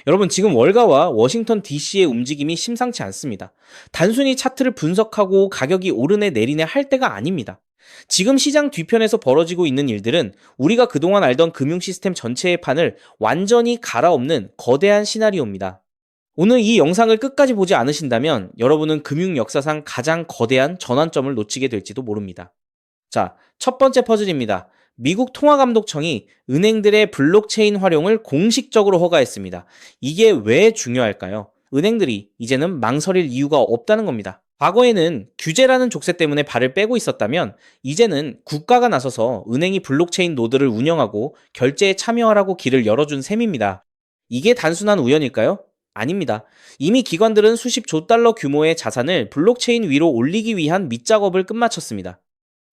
여러분, 지금 월가와 워싱턴 DC의 움직임이 심상치 않습니다. 단순히 차트를 분석하고 가격이 오르네 내리네 할 때가 아닙니다. 지금 시장 뒤편에서 벌어지고 있는 일들은 우리가 그동안 알던 금융 시스템 전체의 판을 완전히 갈아엎는 거대한 시나리오입니다. 오늘 이 영상을 끝까지 보지 않으신다면 여러분은 금융 역사상 가장 거대한 전환점을 놓치게 될지도 모릅니다. 자, 첫 번째 퍼즐입니다. 미국 통화감독청이 은행들의 블록체인 활용을 공식적으로 허가했습니다. 이게 왜 중요할까요? 은행들이 이제는 망설일 이유가 없다는 겁니다. 과거에는 규제라는 족쇄 때문에 발을 빼고 있었다면 이제는 국가가 나서서 은행이 블록체인 노드를 운영하고 결제에 참여하라고 길을 열어준 셈입니다. 이게 단순한 우연일까요? 아닙니다. 이미 기관들은 수십조 달러 규모의 자산을 블록체인 위로 올리기 위한 밑작업을 끝마쳤습니다.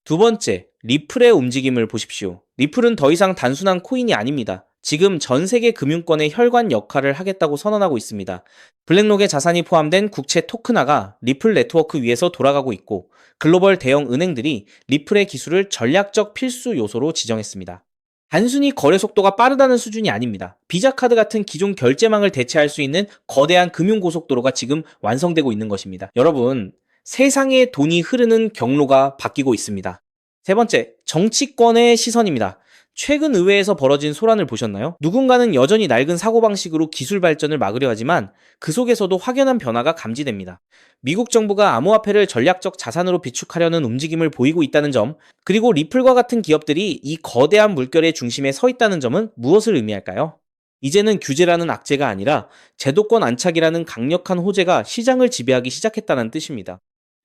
두 번째, 리플의 움직임을 보십시오. 리플은 더 이상 단순한 코인이 아닙니다. 지금 전 세계 금융권의 혈관 역할을 하겠다고 선언하고 있습니다. 블랙록의 자산이 포함된 국채 토큰화가 리플 네트워크 위에서 돌아가고 있고 글로벌 대형 은행들이 리플의 기술을 전략적 필수 요소로 지정했습니다. 단순히 거래 속도가 빠르다는 수준이 아닙니다. 비자카드 같은 기존 결제망을 대체할 수 있는 거대한 금융고속도로가 지금 완성되고 있는 것입니다. 여러분, 세상에 돈이 흐르는 경로가 바뀌고 있습니다. 세 번째, 정치권의 시선입니다. 최근 의회에서 벌어진 소란을 보셨나요? 누군가는 여전히 낡은 사고방식으로 기술 발전을 막으려 하지만 그 속에서도 확연한 변화가 감지됩니다. 미국 정부가 암호화폐를 전략적 자산으로 비축하려는 움직임을 보이고 있다는 점, 그리고 리플과 같은 기업들이 이 거대한 물결의 중심에 서 있다는 점은 무엇을 의미할까요? 이제는 규제라는 악재가 아니라 제도권 안착이라는 강력한 호재가 시장을 지배하기 시작했다는 뜻입니다.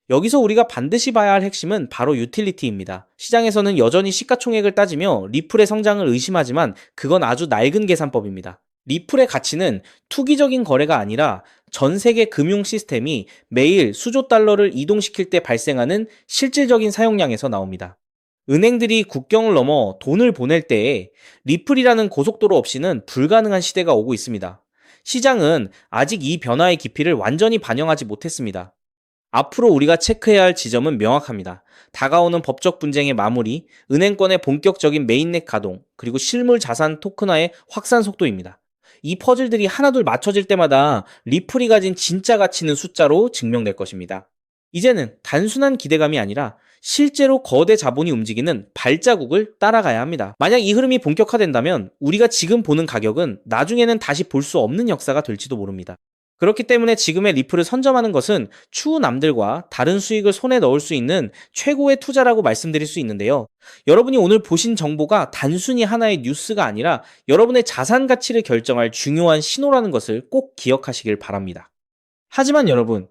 여기서 우리가 반드시 봐야 할 핵심은 바로 유틸리티입니다. 시장에서는 여전히 시가총액을 따지며 리플의 성장을 의심하지만 그건 아주 낡은 계산법입니다. 리플의 가치는 투기적인 거래가 아니라 전 세계 금융 시스템이 매일 수조 달러를 이동시킬 때 발생하는 실질적인 사용량에서 나옵니다. 은행들이 국경을 넘어 돈을 보낼 때에 리플이라는 고속도로 없이는 불가능한 시대가 오고 있습니다. 시장은 아직 이 변화의 깊이를 완전히 반영하지 못했습니다. 앞으로 우리가 체크해야 할 지점은 명확합니다. 다가오는 법적 분쟁의 마무리, 은행권의 본격적인 메인넷 가동, 그리고 실물 자산 토큰화의 확산 속도입니다. 이 퍼즐들이 하나둘 맞춰질 때마다 리플이 가진 진짜 가치는 숫자로 증명될 것입니다. 이제는 단순한 기대감이 아니라 실제로 거대 자본이 움직이는 발자국을 따라가야 합니다. 만약 이 흐름이 본격화된다면 우리가 지금 보는 가격은 나중에는 다시 볼 수 없는 역사가 될지도 모릅니다. 그렇기 때문에 지금의 리플을 선점하는 것은 추후 남들과 다른 수익을 손에 넣을 수 있는 최고의 투자라고 말씀드릴 수 있는데요. 여러분이 오늘 보신 정보가 단순히 하나의 뉴스가 아니라 여러분의 자산 가치를 결정할 중요한 신호라는 것을 꼭 기억하시길 바랍니다. 하지만 여러분,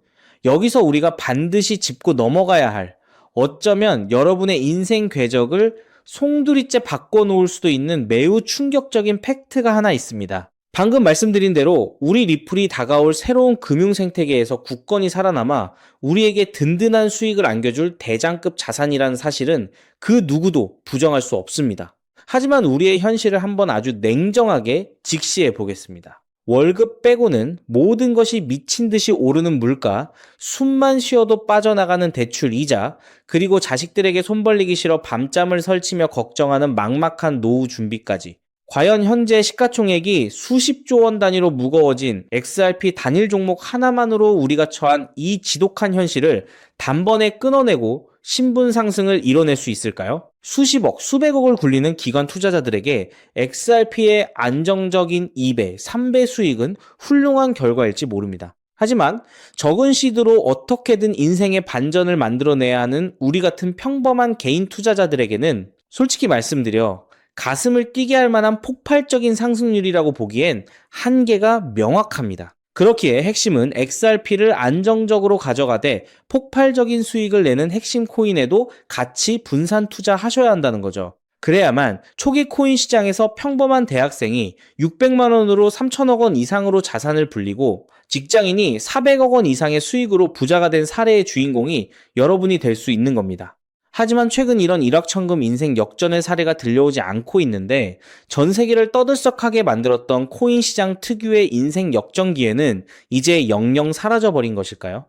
여기서 우리가 반드시 짚고 넘어가야 할, 어쩌면 여러분의 인생 궤적을 송두리째 바꿔놓을 수도 있는 매우 충격적인 팩트가 하나 있습니다. 방금 말씀드린 대로 우리 리플이 다가올 새로운 금융 생태계에서 굳건히 살아남아 우리에게 든든한 수익을 안겨줄 대장급 자산이라는 사실은 그 누구도 부정할 수 없습니다. 하지만 우리의 현실을 한번 아주 냉정하게 직시해 보겠습니다. 월급 빼고는 모든 것이 미친 듯이 오르는 물가, 숨만 쉬어도 빠져나가는 대출 이자, 그리고 자식들에게 손 벌리기 싫어 밤잠을 설치며 걱정하는 막막한 노후 준비까지. 과연 현재 시가총액이 수십조 원 단위로 무거워진 XRP 단일 종목 하나만으로 우리가 처한 이 지독한 현실을 단번에 끊어내고 신분 상승을 이뤄낼 수 있을까요? 수십억, 수백억을 굴리는 기관 투자자들에게 XRP의 안정적인 2배, 3배 수익은 훌륭한 결과일지 모릅니다. 하지만 적은 시드로 어떻게든 인생의 반전을 만들어내야 하는 우리 같은 평범한 개인 투자자들에게는 솔직히 말씀드려 가슴을 뛰게 할 만한 폭발적인 상승률이라고 보기엔 한계가 명확합니다. 그렇기에 핵심은 XRP를 안정적으로 가져가되 폭발적인 수익을 내는 핵심 코인에도 같이 분산 투자하셔야 한다는 거죠. 그래야만 초기 코인 시장에서 평범한 대학생이 600만 원으로 3천억 원 이상으로 자산을 불리고 직장인이 400억 원 이상의 수익으로 부자가 된 사례의 주인공이 여러분이 될 수 있는 겁니다. 하지만 최근 이런 일확천금 인생 역전의 사례가 들려오지 않고 있는데 전 세계를 떠들썩하게 만들었던 코인 시장 특유의 인생 역전기에는 이제 영영 사라져버린 것일까요?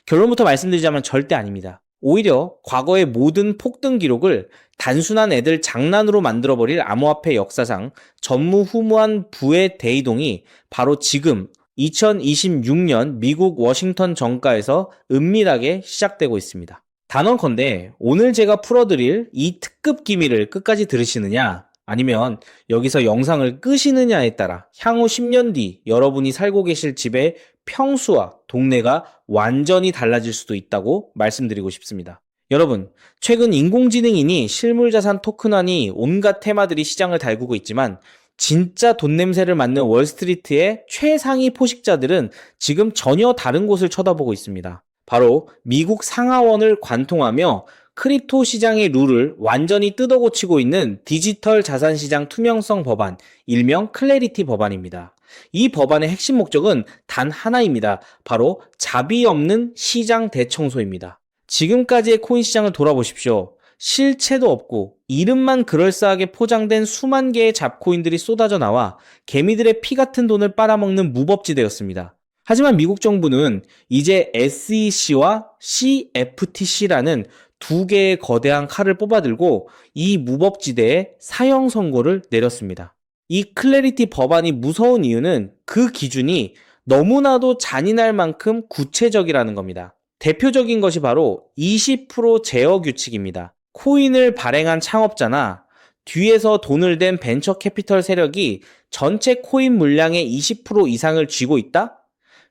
결론부터 말씀드리자면 절대 아닙니다. 오히려 과거의 모든 폭등 기록을 단순한 애들 장난으로 만들어버릴 암호화폐 역사상 전무후무한 부의 대이동이 바로 지금 2026년 미국 워싱턴 정가에서 은밀하게 시작되고 있습니다. 단언컨대 오늘 제가 풀어드릴 이 특급 기밀을 끝까지 들으시느냐, 아니면 여기서 영상을 끄시느냐에 따라 향후 10년 뒤 여러분이 살고 계실 집의 평수와 동네가 완전히 달라질 수도 있다고 말씀드리고 싶습니다. 여러분, 최근 인공지능이니 실물자산 토큰화니 온갖 테마들이 시장을 달구고 있지만 진짜 돈 냄새를 맡는 월스트리트의 최상위 포식자들은 지금 전혀 다른 곳을 쳐다보고 있습니다. 바로 미국 상하원을 관통하며 크립토 시장의 룰을 완전히 뜯어고치고 있는 디지털 자산 시장 투명성 법안, 일명 클래리티 법안입니다. 이 법안의 핵심 목적은 단 하나입니다. 바로 자비 없는 시장 대청소입니다. 지금까지의 코인 시장을 돌아보십시오. 실체도 없고 이름만 그럴싸하게 포장된 수만 개의 잡코인들이 쏟아져 나와 개미들의 피 같은 돈을 빨아먹는 무법지대였습니다. 하지만 미국 정부는 이제 SEC와 CFTC라는 두 개의 거대한 칼을 뽑아들고 이 무법지대에 사형 선고를 내렸습니다. 이 클래리티 법안이 무서운 이유는 그 기준이 너무나도 잔인할 만큼 구체적이라는 겁니다. 대표적인 것이 바로 20% 제어 규칙입니다. 코인을 발행한 창업자나 뒤에서 돈을 댄 벤처 캐피털 세력이 전체 코인 물량의 20% 이상을 쥐고 있다?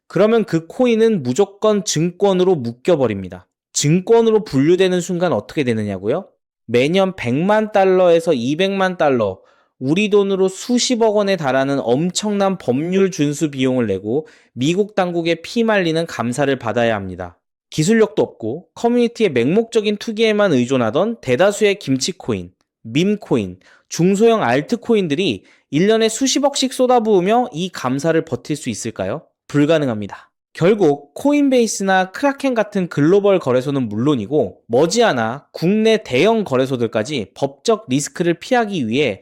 그러면 그 코인은 무조건 증권으로 묶여버립니다. 증권으로 분류되는 순간 어떻게 되느냐고요? 매년 100만 달러에서 200만 달러, 우리 돈으로 수십억 원에 달하는 엄청난 법률 준수 비용을 내고 미국 당국에 피말리는 감사를 받아야 합니다. 기술력도 없고 커뮤니티의 맹목적인 투기에만 의존하던 대다수의 김치코인, 밈코인, 중소형 알트코인들이 1년에 수십억씩 쏟아부으며 이 감사를 버틸 수 있을까요? 불가능합니다. 결국 코인베이스나 크라켄 같은 글로벌 거래소는 물론이고 머지않아 국내 대형 거래소들까지 법적 리스크를 피하기 위해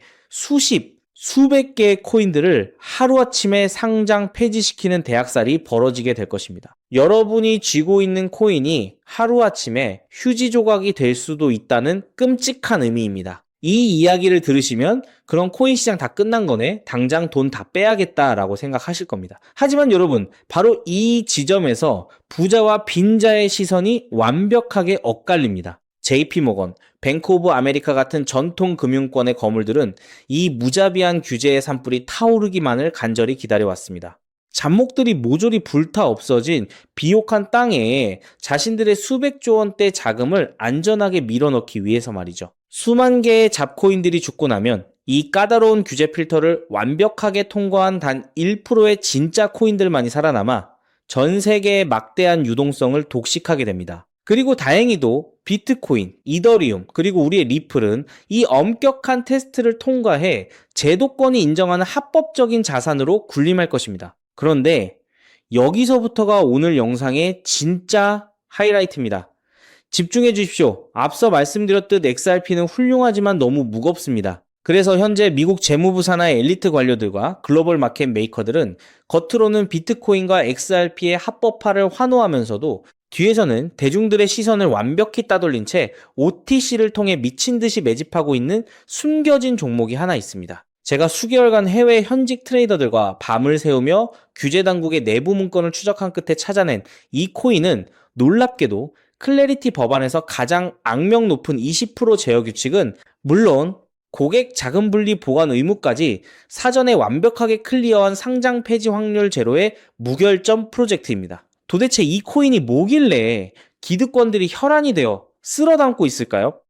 수백 개의 코인들을 하루아침에 상장 폐지시키는 대학살이 벌어지게 될 것입니다. 여러분이 쥐고 있는 코인이 하루아침에 휴지 조각이 될 수도 있다는 끔찍한 의미입니다. 이 이야기를 들으시면 그런 코인 시장 다 끝난 거네, 당장 돈 다 빼야겠다라고 생각하실 겁니다. 하지만 여러분, 바로 이 지점에서 부자와 빈자의 시선이 완벽하게 엇갈립니다. JP모건, 뱅크 오브 아메리카 같은 전통 금융권의 거물들은 이 무자비한 규제의 산불이 타오르기만을 간절히 기다려왔습니다. 잡목들이 모조리 불타 없어진 비옥한 땅에 자신들의 수백조 원대 자금을 안전하게 밀어넣기 위해서 말이죠. 수만 개의 잡코인들이 죽고 나면 이 까다로운 규제 필터를 완벽하게 통과한 단 1%의 진짜 코인들만이 살아남아 전 세계의 막대한 유동성을 독식하게 됩니다. 그리고 다행히도 비트코인, 이더리움, 그리고 우리의 리플은 이 엄격한 테스트를 통과해 제도권이 인정하는 합법적인 자산으로 군림할 것입니다. 그런데 여기서부터가 오늘 영상의 진짜 하이라이트입니다. 집중해 주십시오. 앞서 말씀드렸듯 XRP는 훌륭하지만 너무 무겁습니다. 그래서 현재 미국 재무부 산하의 엘리트 관료들과 글로벌 마켓 메이커들은 겉으로는 비트코인과 XRP의 합법화를 환호하면서도 뒤에서는 대중들의 시선을 완벽히 따돌린 채 OTC를 통해 미친 듯이 매집하고 있는 숨겨진 종목이 하나 있습니다. 제가 수개월간 해외 현직 트레이더들과 밤을 새우며 규제 당국의 내부 문건을 추적한 끝에 찾아낸 이 코인은 놀랍게도 클래리티 법안에서 가장 악명 높은 20% 제어 규칙은 물론 고객 자금 분리 보관 의무까지 사전에 완벽하게 클리어한 상장 폐지 확률 제로의 무결점 프로젝트입니다. 도대체 이 코인이 뭐길래 기득권들이 혈안이 되어 쓸어 담고 있을까요?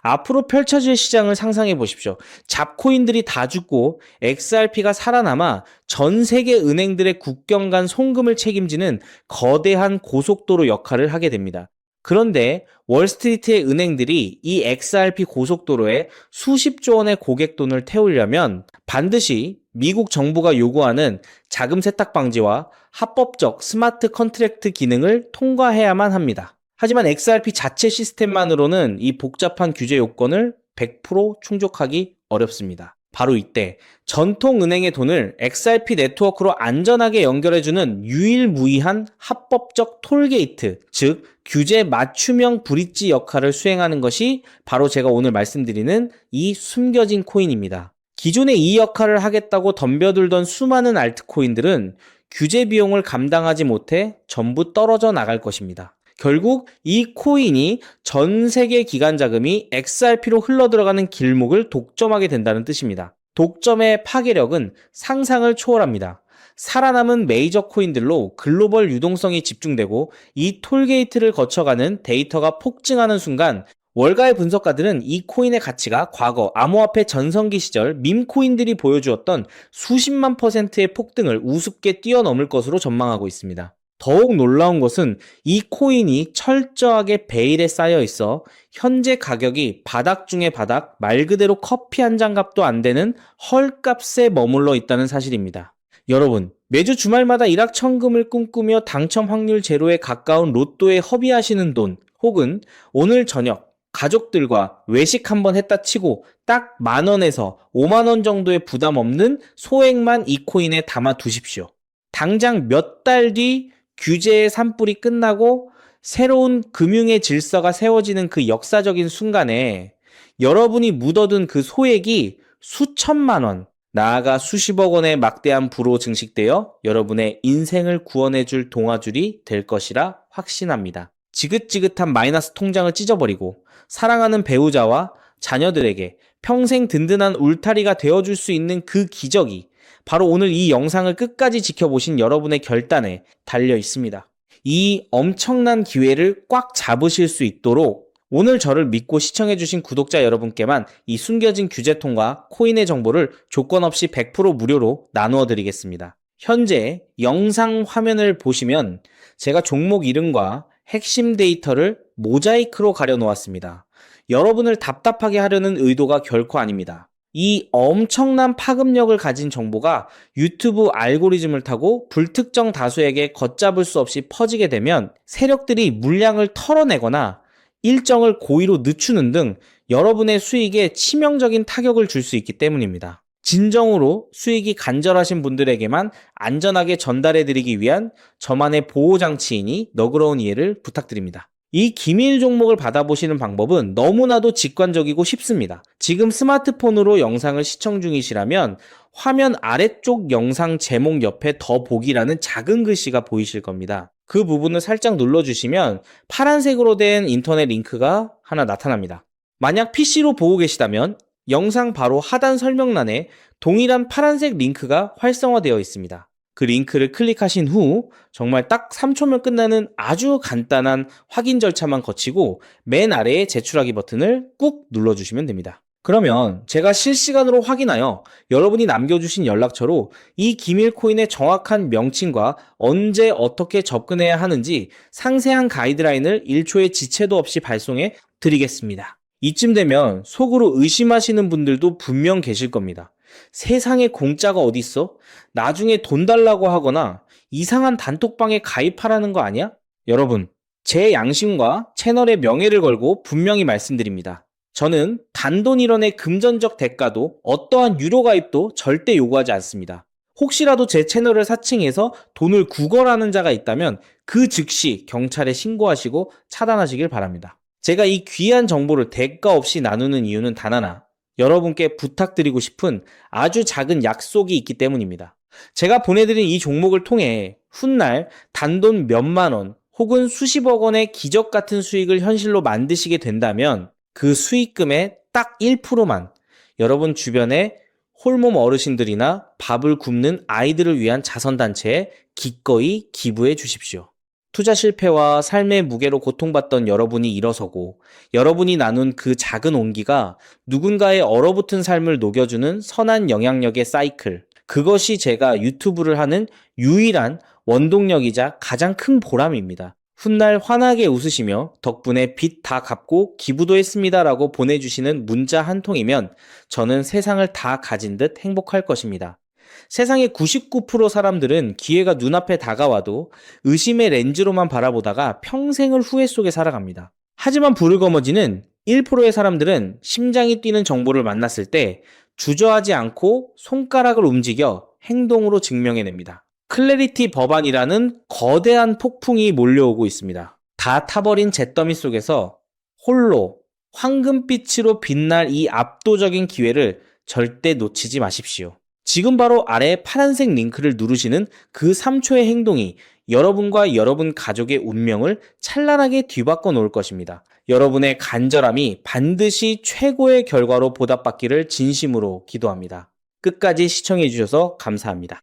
앞으로 펼쳐질 시장을 상상해 보십시오. 잡코인들이 다 죽고 XRP가 살아남아 전 세계 은행들의 국경 간 송금을 책임지는 거대한 고속도로 역할을 하게 됩니다. 그런데 월스트리트의 은행들이 이 XRP 고속도로에 수십조 원의 고객 돈을 태우려면 반드시 미국 정부가 요구하는 자금 세탁 방지와 합법적 스마트 컨트랙트 기능을 통과해야만 합니다. 하지만 XRP 자체 시스템만으로는 이 복잡한 규제 요건을 100% 충족하기 어렵습니다. 바로 이때 전통은행의 돈을 XRP 네트워크로 안전하게 연결해주는 유일무이한 합법적 톨게이트, 즉 규제 맞춤형 브릿지 역할을 수행하는 것이 바로 제가 오늘 말씀드리는 이 숨겨진 코인입니다. 기존에 이 역할을 하겠다고 덤벼들던 수많은 알트코인들은 규제 비용을 감당하지 못해 전부 떨어져 나갈 것입니다. 결국 이 코인이 전 세계 기관 자금이 XRP로 흘러들어가는 길목을 독점하게 된다는 뜻입니다. 독점의 파괴력은 상상을 초월합니다. 살아남은 메이저 코인들로 글로벌 유동성이 집중되고 이 톨게이트를 거쳐가는 데이터가 폭증하는 순간 월가의 분석가들은 이 코인의 가치가 과거 암호화폐 전성기 시절 밈코인들이 보여주었던 수십만 %의 폭등을 우습게 뛰어넘을 것으로 전망하고 있습니다. 더욱 놀라운 것은 이 코인이 철저하게 베일에 쌓여 있어 현재 가격이 바닥 중의 바닥, 말 그대로 커피 한 잔 값도 안 되는 헐값에 머물러 있다는 사실입니다. 여러분, 매주 주말마다 일확천금을 꿈꾸며 당첨 확률 제로에 가까운 로또에 허비하시는 돈, 혹은 오늘 저녁 가족들과 외식 한번 했다 치고 딱 10,000원에서 50,000원 정도의 부담 없는 소액만 이 코인에 담아 두십시오. 당장 몇 달 뒤 규제의 산불이 끝나고 새로운 금융의 질서가 세워지는 그 역사적인 순간에 여러분이 묻어둔 그 소액이 수천만 원, 나아가 수십억 원의 막대한 부로 증식되어 여러분의 인생을 구원해줄 동아줄이 될 것이라 확신합니다. 지긋지긋한 마이너스 통장을 찢어버리고 사랑하는 배우자와 자녀들에게 평생 든든한 울타리가 되어줄 수 있는 그 기적이 바로 오늘 이 영상을 끝까지 지켜보신 여러분의 결단에 달려 있습니다. 이 엄청난 기회를 꽉 잡으실 수 있도록 오늘 저를 믿고 시청해주신 구독자 여러분께만 이 숨겨진 규제통과 코인의 정보를 조건 없이 100% 무료로 나누어 드리겠습니다. 현재 영상 화면을 보시면 제가 종목 이름과 핵심 데이터를 모자이크로 가려 놓았습니다. 여러분을 답답하게 하려는 의도가 결코 아닙니다. 이 엄청난 파급력을 가진 정보가 유튜브 알고리즘을 타고 불특정 다수에게 걷잡을 수 없이 퍼지게 되면 세력들이 물량을 털어내거나 일정을 고의로 늦추는 등 여러분의 수익에 치명적인 타격을 줄 수 있기 때문입니다. 진정으로 수익이 간절하신 분들에게만 안전하게 전달해드리기 위한 저만의 보호장치이니 너그러운 이해를 부탁드립니다. 이 기밀 종목을 받아보시는 방법은 너무나도 직관적이고 쉽습니다. 지금 스마트폰으로 영상을 시청 중이시라면 화면 아래쪽 영상 제목 옆에 더 보기라는 작은 글씨가 보이실 겁니다. 그 부분을 살짝 눌러주시면 파란색으로 된 인터넷 링크가 하나 나타납니다. 만약 PC로 보고 계시다면 영상 바로 하단 설명란에 동일한 파란색 링크가 활성화되어 있습니다. 그 링크를 클릭하신 후 정말 딱 3초면 끝나는 아주 간단한 확인 절차만 거치고 맨 아래에 제출하기 버튼을 꾹 눌러주시면 됩니다. 그러면 제가 실시간으로 확인하여 여러분이 남겨주신 연락처로 이 기밀 코인의 정확한 명칭과 언제 어떻게 접근해야 하는지 상세한 가이드라인을 1초의 지체도 없이 발송해 드리겠습니다. 이쯤 되면 속으로 의심하시는 분들도 분명 계실 겁니다. 세상에 공짜가 어딨어? 나중에 돈 달라고 하거나 이상한 단톡방에 가입하라는 거 아니야? 여러분, 제 양심과 채널의 명예를 걸고 분명히 말씀드립니다. 저는 단돈 1원의 금전적 대가도 어떠한 유료 가입도 절대 요구하지 않습니다. 혹시라도 제 채널을 사칭해서 돈을 구걸하는 자가 있다면 그 즉시 경찰에 신고하시고 차단하시길 바랍니다. 제가 이 귀한 정보를 대가 없이 나누는 이유는 단 하나, 여러분께 부탁드리고 싶은 아주 작은 약속이 있기 때문입니다. 제가 보내드린 이 종목을 통해 훗날 단돈 몇만 원 혹은 수십억 원의 기적 같은 수익을 현실로 만드시게 된다면 그 수익금의 딱 1%만 여러분 주변에 홀몸 어르신들이나 밥을 굶는 아이들을 위한 자선단체에 기꺼이 기부해 주십시오. 투자 실패와 삶의 무게로 고통받던 여러분이 일어서고 여러분이 나눈 그 작은 온기가 누군가의 얼어붙은 삶을 녹여주는 선한 영향력의 사이클, 그것이 제가 유튜브를 하는 유일한 원동력이자 가장 큰 보람입니다. 훗날 환하게 웃으시며 덕분에 빚 다 갚고 기부도 했습니다라고 보내주시는 문자 한 통이면 저는 세상을 다 가진 듯 행복할 것입니다. 세상의 99% 사람들은 기회가 눈앞에 다가와도 의심의 렌즈로만 바라보다가 평생을 후회 속에 살아갑니다. 하지만 불을 거머쥐는 1%의 사람들은 심장이 뛰는 정보를 만났을 때 주저하지 않고 손가락을 움직여 행동으로 증명해냅니다. 클래리티 법안이라는 거대한 폭풍이 몰려오고 있습니다. 다 타버린 잿더미 속에서 홀로 황금빛으로 빛날 이 압도적인 기회를 절대 놓치지 마십시오. 지금 바로 아래 파란색 링크를 누르시는 그 3초의 행동이 여러분과 여러분 가족의 운명을 찬란하게 뒤바꿔 놓을 것입니다. 여러분의 간절함이 반드시 최고의 결과로 보답받기를 진심으로 기도합니다. 끝까지 시청해 주셔서 감사합니다.